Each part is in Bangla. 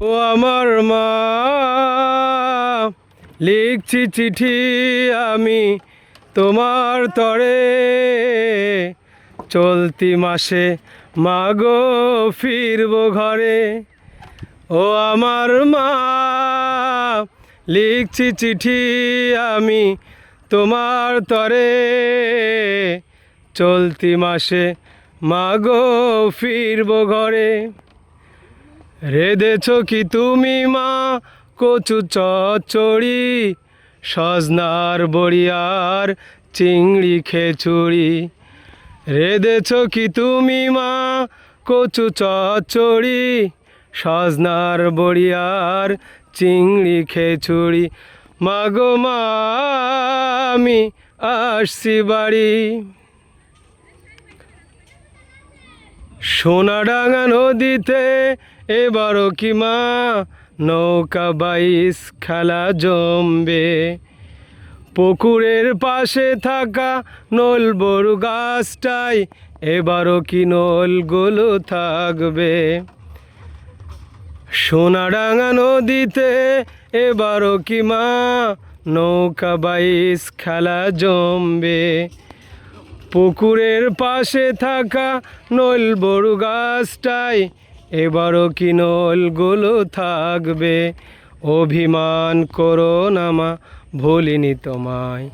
ও আমার মা, লিখছি চিঠি আমি তোমার তরে, চলতি মাসে মাগো ফিরবো ঘরে। ও আমার মা, লিখছি চিঠি আমি তোমার তরে, চলতি মাসে মাগো ফিরবো ঘরে। রেঁধেছ কি তুমি মা কচু চচ্চড়ি, সজনার বড়ি আর চিংড়ি খেচুড়ি। রেঁধেছ কি তুমি মা কচু চচ্চড়ি, সজনার বড়ি আর চিংড়ি খেচুড়ি। মাগো মা, আমি আসছি বাড়ি। সোনাডাঙ্গা নদীতে এবারও কি মা নৌকা বাইস খেলা জমবে। পুকুরের পাশে থাকা নলবরু গাছটায় এবারও কি নলগুলো থাকবে। সোনাডাঙ্গা নদীতে এবারও কি মা নৌকা বাইস খেলা জমবে। পুকুরের পাশে থাকা নলবরু গাছটায় এবারও কি নলগুলো থাকবে। অভিমান করো না মা, ভুলিনি তোমায়।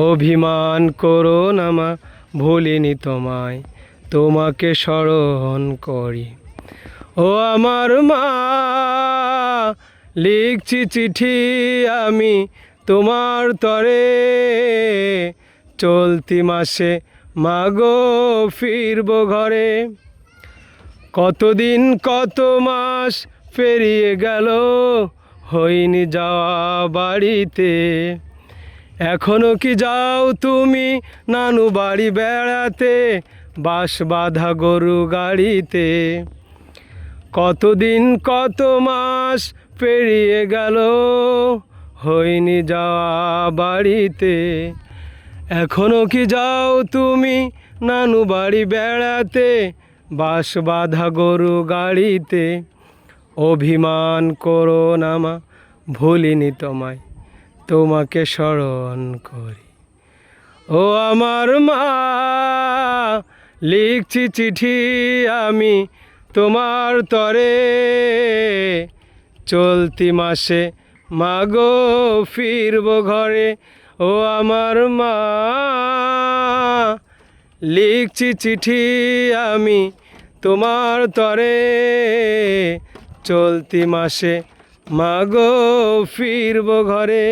অভিমান করো না মা, ভুলিনি তোমায়, তোমাকে স্মরণ করি। ও আমার মা, লিখছি চিঠি আমি তোমার তরে, চলতি মাসে মাগো ফিরবো ঘরে। কতদিন কত মাস পেরিয়ে গেল, হইনি যাওয়া বাড়িতে। এখনো কি যাও তুমি নানু বাড়ি বেড়াতে, বাঁশ বাঁধা গরু গাড়িতে। কতদিন কত মাস পেরিয়ে গেল, হইনি যাওয়া বাড়িতে। এখনো কি যাও তুমি নানু বাড়ি বেড়াতে, বাঁশ বাঁধা গরু গাড়িতে। অভিমান করো না মা, ভুলিনি তোমায়, তোমাকে স্মরণ করি। ও আমার মা, লিখছি চিঠি আমি তোমার তরে, চলতি মাসে মাগো ফিরবো ঘরে। ও আমার মা, লিখছি চিঠি আমি তোমার তরে, চলতি মাসে মাগো ফিরবো ঘরে।